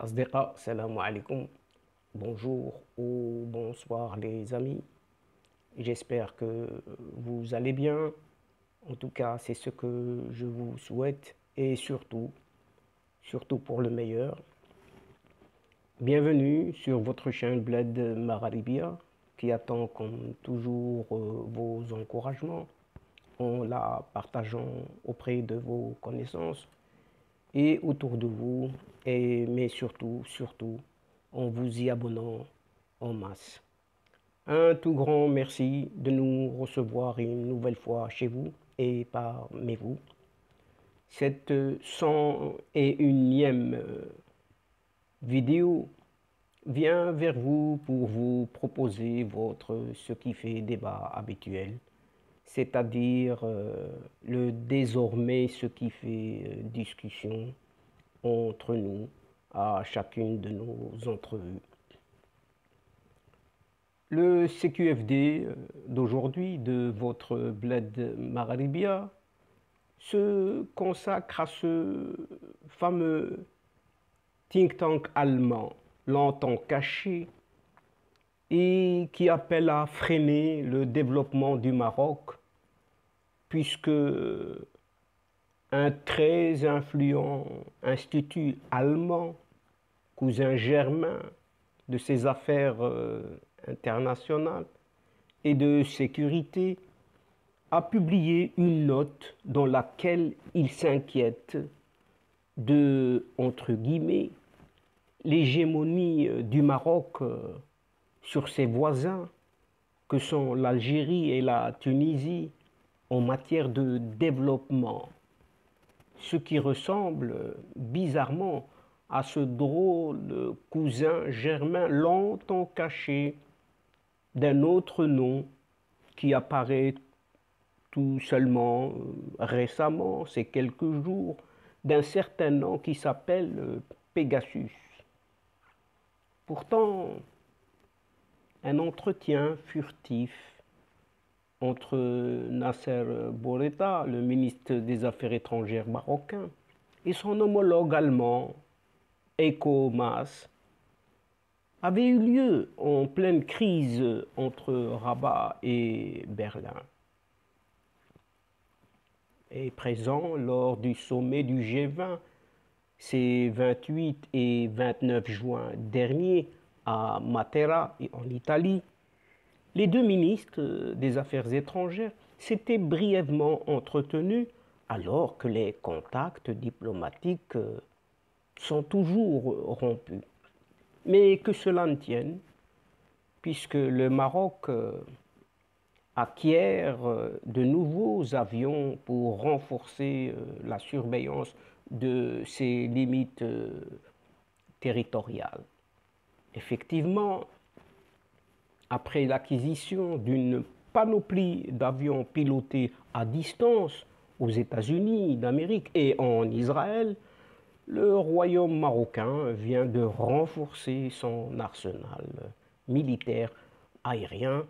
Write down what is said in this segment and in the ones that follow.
الأصدقاء السلام عليكم. Bonjour ou bonsoir les amis. J'espère que vous allez bien. En tout cas, c'est ce que je vous souhaite et surtout pour le meilleur. Bienvenue sur votre chaîne Bled Magharibia qui attend comme toujours vos encouragements en la partageant auprès de vos connaissances et autour de vous, mais surtout, en vous y abonnant en masse. Un tout grand merci de nous recevoir une nouvelle fois chez vous et parmi vous. Cette 101e vidéo vient vers vous pour vous proposer votre ce qui fait débat habituel, c'est-à-dire le désormais ce qui fait discussion entre nous à chacune de nos entrevues. Le CQFD d'aujourd'hui de votre Bled Magharibia se consacre à ce fameux think tank allemand, longtemps caché, et qui appelle à freiner le développement du Maroc, puisque un très influent institut allemand, cousin germain de ses affaires internationales et de sécurité, a publié une note dans laquelle il s'inquiète de, entre guillemets, l'hégémonie du Maroc sur ses voisins, que sont l'Algérie et la Tunisie, en matière de développement. Ce qui ressemble bizarrement à ce drôle de cousin germain longtemps caché d'un autre nom qui apparaît tout seulement récemment, ces quelques jours, d'un certain nom qui s'appelle Pegasus. Pourtant, un entretien furtif entre Nasser Bourita, le ministre des Affaires étrangères marocain, et son homologue allemand, Heiko Maas, avait eu lieu en pleine crise entre Rabat et Berlin. Et présent lors du sommet du G20, ces 28 et 29 juin dernier à Matera, en Italie, les deux ministres des Affaires étrangères s'étaient brièvement entretenus alors que les contacts diplomatiques sont toujours rompus. Mais que cela ne tienne, puisque le Maroc acquiert de nouveaux avions pour renforcer la surveillance de ses limites territoriales. Effectivement, après l'acquisition d'une panoplie d'avions pilotés à distance aux États-Unis d'Amérique et en Israël, le royaume marocain vient de renforcer son arsenal militaire aérien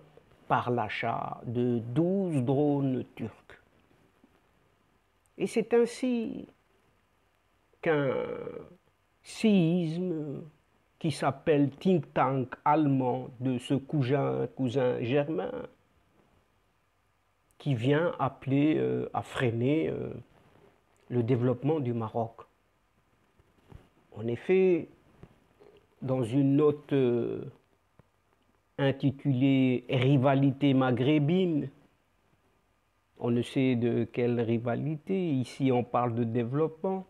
par l'achat de 12 drones turcs. Et c'est ainsi qu'un séisme qui s'appelle think tank allemand de ce cousin germain qui vient appeler à freiner le développement du Maroc. En effet, dans une note intitulée Rivalité maghrébine, on ne sait de quelle rivalité, ici on parle de développement,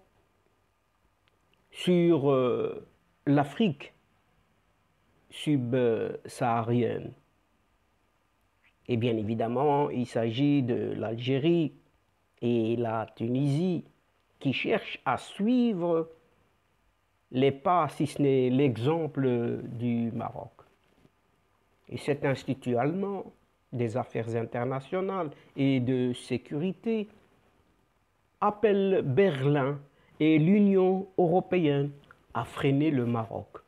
sur l'Afrique subsaharienne. Et bien évidemment, il s'agit de l'Algérie et la Tunisie qui cherchent à suivre les pas, si ce n'est l'exemple du Maroc. Et cet institut allemand des affaires internationales et de sécurité appelle Berlin et l'Union européenne à freiner le Maroc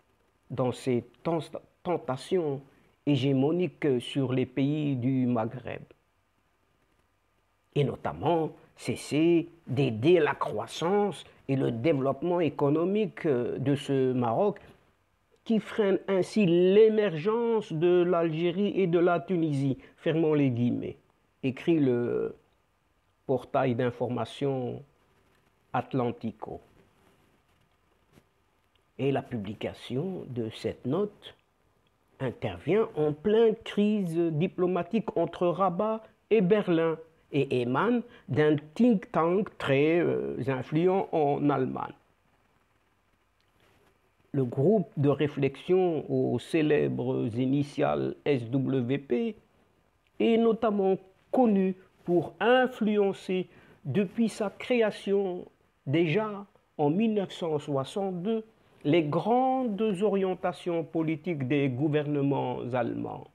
dans ses tentations hégémoniques sur les pays du Maghreb. et notamment cesser d'aider la croissance et le développement économique de ce Maroc qui freine ainsi l'émergence de l'Algérie et de la Tunisie, fermons les guillemets, écrit le portail d'information Atlantico. Et la publication de cette note intervient en pleine crise diplomatique entre Rabat et Berlin et émane d'un think tank très influent en Allemagne. Le groupe de réflexion aux célèbres initiales SWP est notamment connu pour influencer depuis sa création déjà en 1962 les grandes orientations politiques des gouvernements allemands.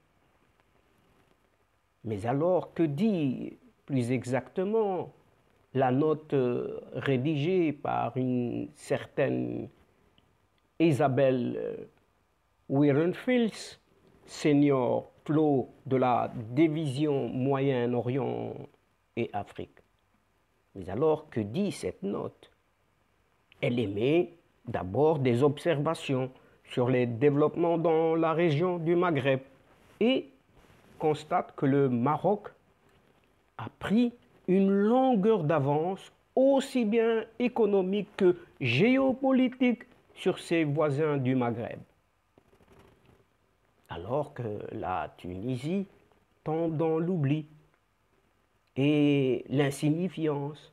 Mais alors, que dit plus exactement la note rédigée par une certaine Isabelle Wierenfels, senior Flo de la division Moyen-Orient et Afrique? Mais alors, que dit cette note? Elle émet d'abord des observations sur les développements dans la région du Maghreb et constate que le Maroc a pris une longueur d'avance aussi bien économique que géopolitique sur ses voisins du Maghreb. Alors que la Tunisie tombe dans l'oubli et l'insignifiance,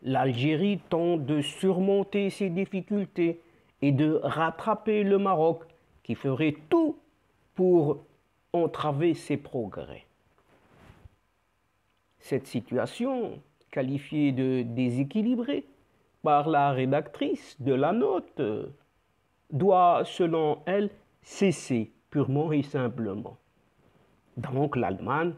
l'Algérie tente de surmonter ses difficultés et de rattraper le Maroc qui ferait tout pour entraver ses progrès. Cette situation, qualifiée de déséquilibrée par la rédactrice de la note, doit, selon elle, cesser purement et simplement. Donc l'Allemagne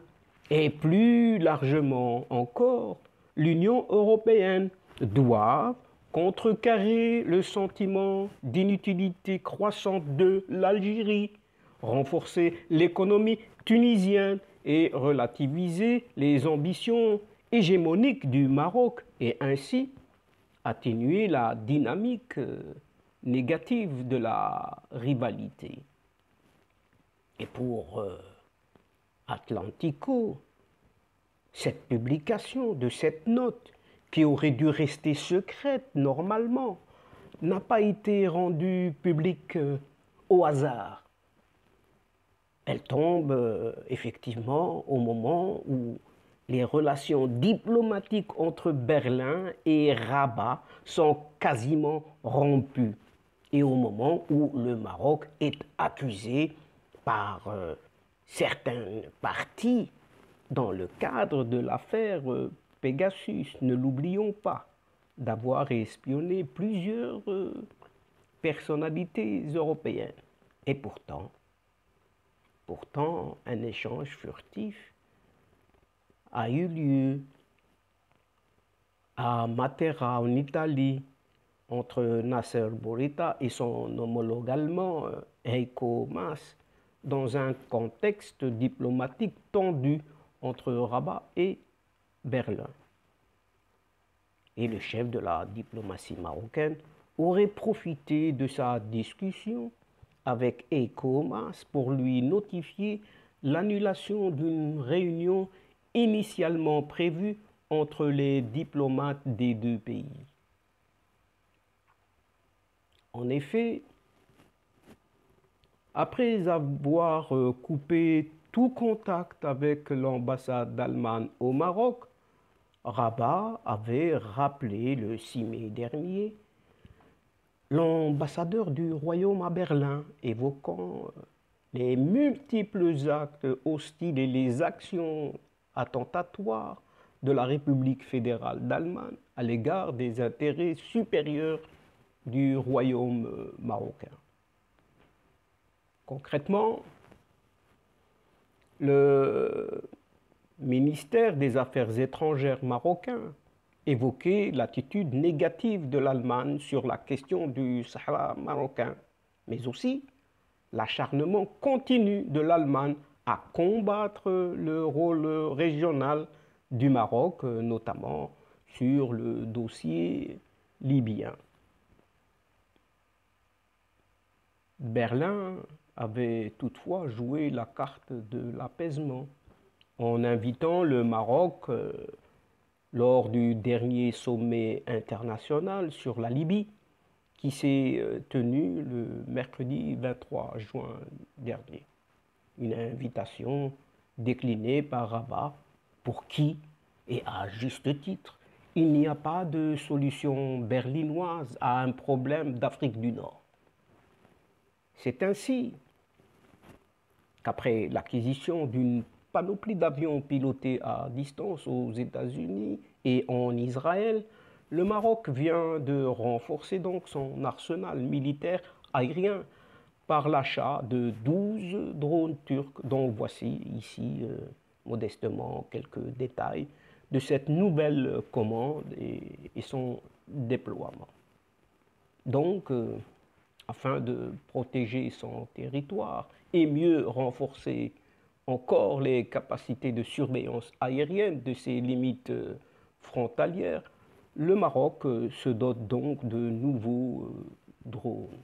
et plus largement encore l'Union européenne doivent contrecarrer le sentiment d'inutilité croissante de l'Algérie, renforcer l'économie tunisienne et relativiser les ambitions hégémoniques du Maroc et ainsi atténuer la dynamique négative de la rivalité. Et pour Atlantico, cette publication de cette note, qui aurait dû rester secrète normalement, n'a pas été rendue publique au hasard. Elle tombe effectivement au moment où les relations diplomatiques entre Berlin et Rabat sont quasiment rompues et au moment où le Maroc est accusé par certaines parties dans le cadre de l'affaire Pegasus. Ne l'oublions pas, d'avoir espionné plusieurs personnalités européennes. Et pourtant, un échange furtif a eu lieu à Matera, en Italie, entre Nasser Bourita et son homologue allemand, Heiko Maas, dans un contexte diplomatique tendu entre Rabat et Berlin. Et le chef de la diplomatie marocaine aurait profité de sa discussion avec Heiko Maas pour lui notifier l'annulation d'une réunion initialement prévue entre les diplomates des deux pays. En effet, après avoir coupé tout contact avec l'ambassade d'Allemagne au Maroc, Rabat avait rappelé le 6 mai dernier l'ambassadeur du Royaume à Berlin, évoquant les multiples actes hostiles et les actions attentatoires de la République fédérale d'Allemagne à l'égard des intérêts supérieurs du Royaume marocain. Concrètement, le ministère des Affaires étrangères marocain évoquait l'attitude négative de l'Allemagne sur la question du Sahara marocain, mais aussi l'acharnement continu de l'Allemagne à combattre le rôle régional du Maroc, notamment sur le dossier libyen. Berlin avait toutefois joué la carte de l'apaisement en invitant le Maroc lors du dernier sommet international sur la Libye qui s'est tenu le mercredi 23 juin dernier. Une invitation déclinée par Rabat pour qui, et à juste titre, il n'y a pas de solution berlinoise à un problème d'Afrique du Nord. C'est ainsi qu'après l'acquisition d'une panoplie d'avions pilotés à distance aux États-Unis et en Israël, le Maroc vient de renforcer donc son arsenal militaire aérien par l'achat de 12 drones turcs, dont voici ici modestement quelques détails de cette nouvelle commande et son déploiement. Donc, afin de protéger son territoire et mieux renforcer encore les capacités de surveillance aérienne de ses limites frontalières, le Maroc se dote donc de nouveaux drones.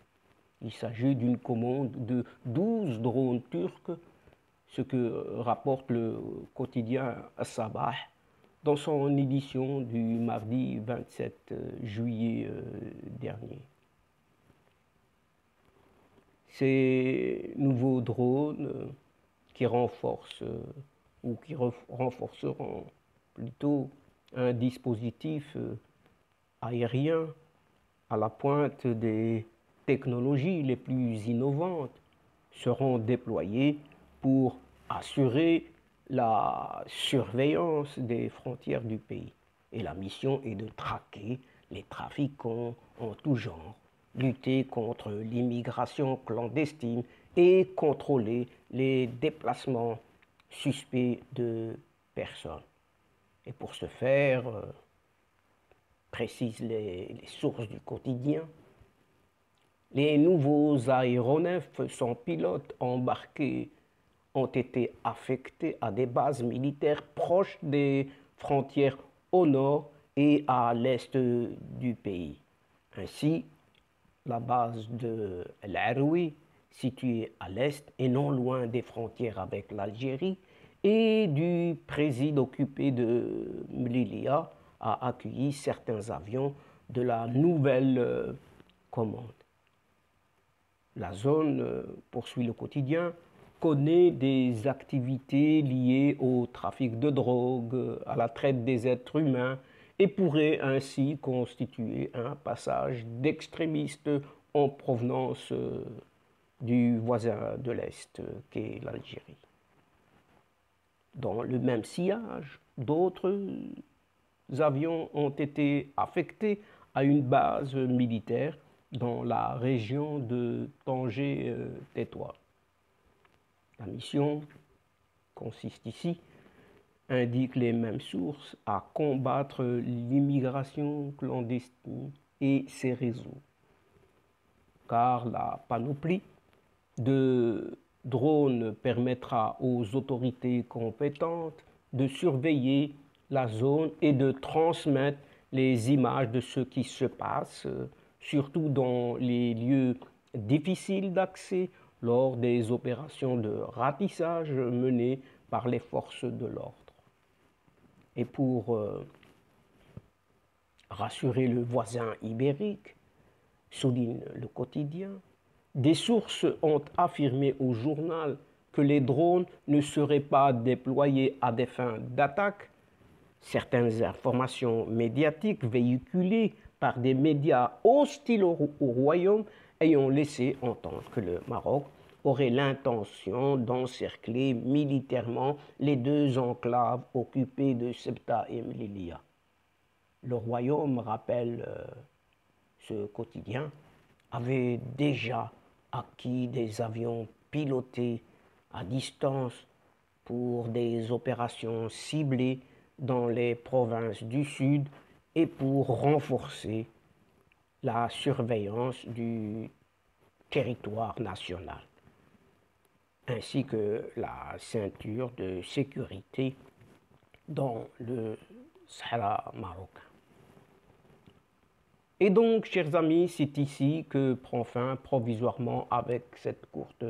Il s'agit d'une commande de 12 drones turcs, ce que rapporte le quotidien Sabah dans son édition du mardi 27 juillet dernier. Ces nouveaux drones qui renforcent ou qui renforceront plutôt un dispositif aérien à la pointe des technologies les plus innovantes seront déployés pour assurer la surveillance des frontières du pays. Et la mission est de traquer les trafiquants en tout genre, lutter contre l'immigration clandestine et contrôler les déplacements suspects de personnes. Et pour ce faire, précisent les sources du quotidien, les nouveaux aéronefs sans pilote embarqués ont été affectés à des bases militaires proches des frontières au nord et à l'est du pays. Ainsi, la base de El Aroui, située à l'est et non loin des frontières avec l'Algérie, et du préside occupé de Mlilia, a accueilli certains avions de la nouvelle commande. La zone, poursuit le quotidien, connaît des activités liées au trafic de drogue, à la traite des êtres humains et pourrait ainsi constituer un passage d'extrémistes en provenance du voisin de l'Est qu'est l'Algérie. Dans le même sillage, d'autres avions ont été affectés à une base militaire dans la région de Tanger-Tétouan. La mission consiste ici, indiquent les mêmes sources, à combattre l'immigration clandestine et ses réseaux. Car la panoplie de drones permettra aux autorités compétentes de surveiller la zone et de transmettre les images de ce qui se passe, surtout dans les lieux difficiles d'accès lors des opérations de ratissage menées par les forces de l'ordre. Et pour rassurer le voisin ibérique, souligne le quotidien, des sources ont affirmé au journal que les drones ne seraient pas déployés à des fins d'attaque. Certaines informations médiatiques véhiculées par des médias hostiles au royaume ayant laissé entendre que le Maroc aurait l'intention d'encercler militairement les deux enclaves occupées de Ceuta et Melilla. Le royaume, rappelle ce quotidien, avait déjà acquis des avions pilotés à distance pour des opérations ciblées dans les provinces du Sud et pour renforcer la surveillance du territoire national, ainsi que la ceinture de sécurité dans le Sahara marocain. Et donc, chers amis, c'est ici que prend fin provisoirement avec cette courte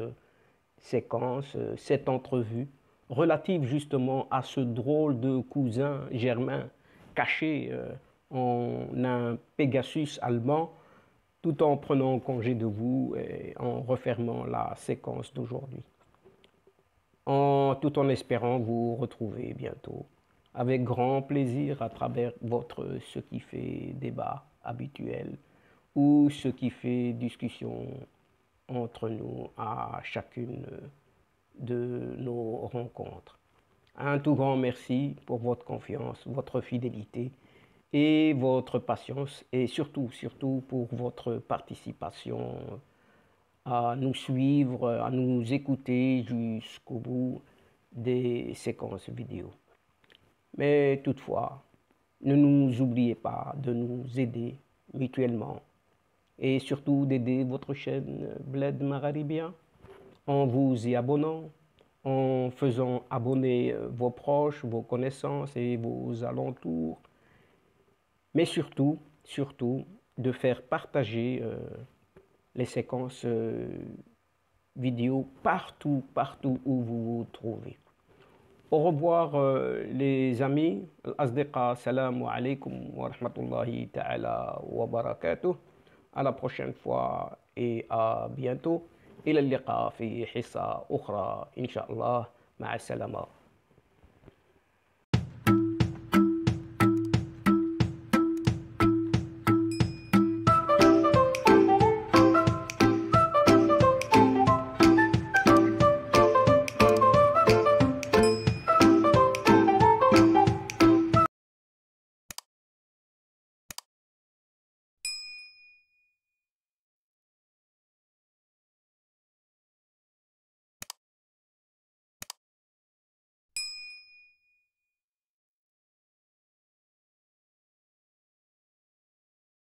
séquence, cette entrevue relative justement à ce drôle de cousin germain caché en un Pegasus allemand, tout en prenant congé de vous et en refermant la séquence d'aujourd'hui. Tout en espérant vous retrouver bientôt avec grand plaisir à travers votre ce qui fait débat habituel ou ce qui fait discussion entre nous à chacune de nos rencontres. Un tout grand merci pour votre confiance, votre fidélité et votre patience et surtout pour votre participation à nous suivre, à nous écouter jusqu'au bout des séquences vidéo. Mais toutefois, ne nous oubliez pas de nous aider mutuellement et surtout d'aider votre chaîne Bled Magharibia en vous y abonnant, en faisant abonner vos proches, vos connaissances et vos alentours, mais surtout de faire partager les séquences vidéo partout où vous vous trouvez. Au revoir les amis. Al-Asdiqa, salam alaikum wa rahmatullahi ta'ala wa barakatuh. À la prochaine fois et à bientôt. إلى اللقاء في حصة أخرى إن شاء الله. مع السلامة.